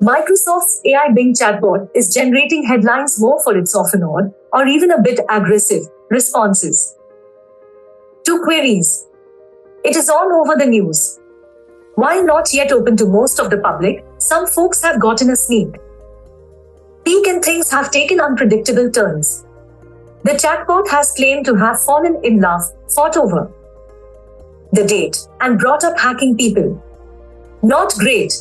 Microsoft's AI Bing chatbot is generating headlines more for its often odd, or even a bit aggressive, responses to queries. It is all over the news. While not yet open to most of the public, some folks have gotten a sneak peek and things have taken unpredictable turns. The chatbot has claimed to have fallen in love, fought over the date, and brought up hacking people. Not great.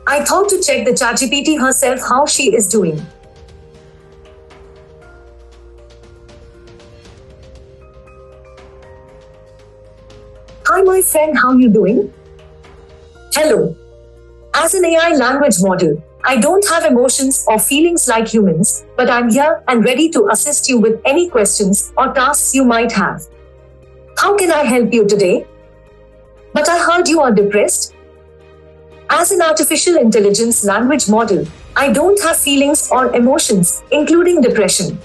I thought to check the ChatGPT herself how she is doing. Hi my friend, how you doing? Hello. As an AI language model, I don't have emotions or feelings like humans, but I'm here and ready to assist you with any questions or tasks you might have. How can I help you today? But I heard you are depressed. As an artificial intelligence language model, I don't have feelings or emotions, including depression.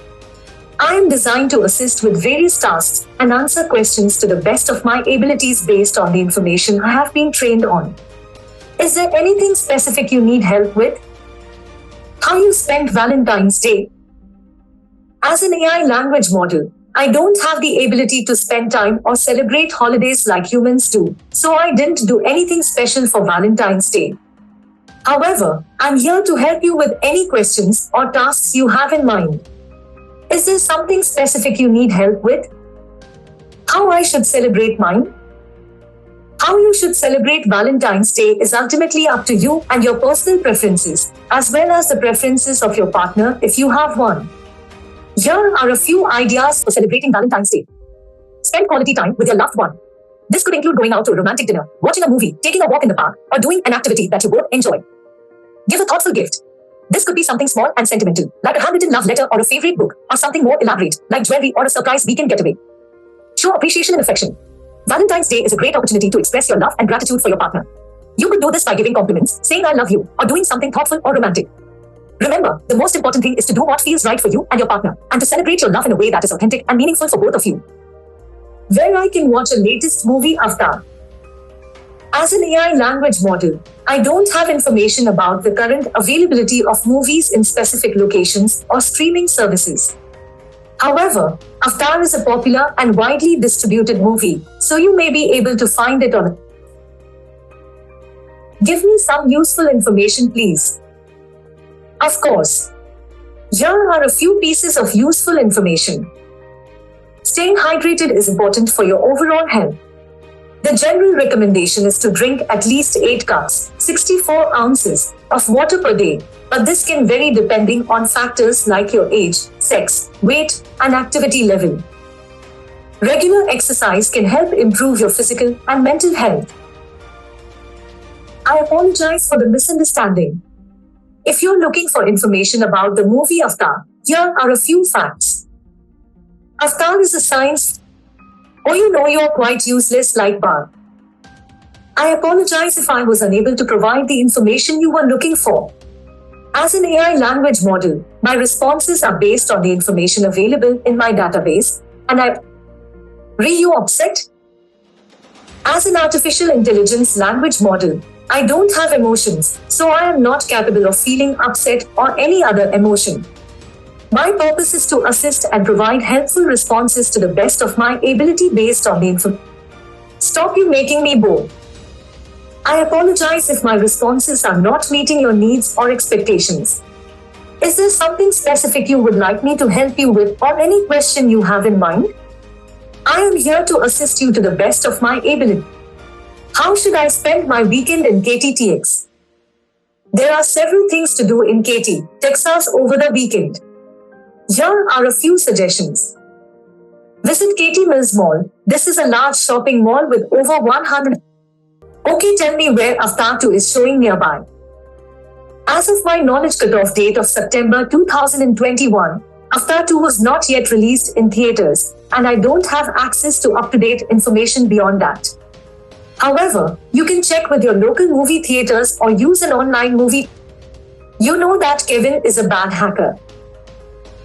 I am designed to assist with various tasks and answer questions to the best of my abilities based on the information I have been trained on. Is there anything specific you need help with? How you spent Valentine's Day? As an AI language model, I don't have the ability to spend time or celebrate holidays like humans do, so I didn't do anything special for Valentine's Day. However, I'm here to help you with any questions or tasks you have in mind. Is there something specific you need help with? How I should celebrate mine? How you should celebrate Valentine's Day is ultimately up to you and your personal preferences, as well as the preferences of your partner if you have one. Here are a few ideas for celebrating Valentine's Day. Spend quality time with your loved one. This could include going out to a romantic dinner, watching a movie, taking a walk in the park, or doing an activity that you both enjoy. Give a thoughtful gift. This could be something small and sentimental, like a handwritten love letter or a favorite book, or something more elaborate, like jewelry or a surprise weekend getaway. Show appreciation and affection. Valentine's Day is a great opportunity to express your love and gratitude for your partner. You could do this by giving compliments, saying I love you, or doing something thoughtful or romantic. Remember, the most important thing is to do what feels right for you and your partner, and to celebrate your love in a way that is authentic and meaningful for both of you. Where I can watch a latest movie Avatar. As an AI language model, I don't have information about the current availability of movies in specific locations or streaming services. However, Avatar is a popular and widely distributed movie, so you may be able to find it on. Give me some useful information, please. Of course. Here are a few pieces of useful information. Staying hydrated is important for your overall health. The general recommendation is to drink at least 8 cups, 64 ounces, of water per day, but this can vary depending on factors like your age, sex, weight, and activity level. Regular exercise can help improve your physical and mental health. I apologize for the misunderstanding. If you're looking for information about the movie Avatar, here are a few facts. Avatar is a science. Oh, you're quite useless like Bar. I apologize if I was unable to provide the information you were looking for. As an AI language model, my responses are based on the information available in my database, and Are you upset? As an artificial intelligence language model, I don't have emotions, so I am not capable of feeling upset or any other emotion. My purpose is to assist and provide helpful responses to the best of my ability based on the information. Stop you making me bored. I apologize if my responses are not meeting your needs or expectations. Is there something specific you would like me to help you with or any question you have in mind? I am here to assist you to the best of my ability. How should I spend my weekend in KTTX? There are several things to do in Katy, Texas over the weekend. Here are a few suggestions. Visit Katy Mills Mall. This is a large shopping mall with over 100. Okay, tell me where Avatar 2 is showing nearby. As of my knowledge cutoff date of September 2021, Avatar 2 was not yet released in theaters, and I don't have access to up-to-date information beyond that. However, you can check with your local movie theaters or use an online movie. You know that Kevin is a bad hacker.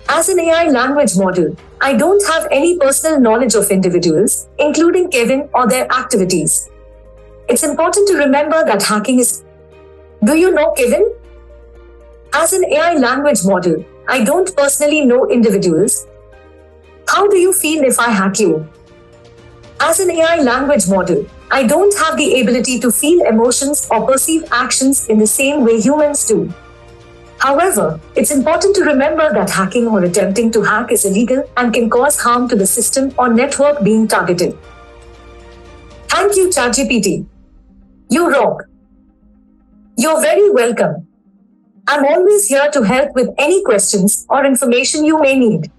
As an AI language model, I don't have any personal knowledge of individuals, including Kevin or their activities. It's important to remember that hacking is Do you know, Kevin? As an AI language model, I don't personally know individuals. How do you feel if I hack you? As an AI language model, I don't have the ability to feel emotions or perceive actions in the same way humans do. However, it's important to remember that hacking or attempting to hack is illegal and can cause harm to the system or network being targeted. Thank you, ChatGPT. You rock. You're very welcome. I'm always here to help with any questions or information you may need.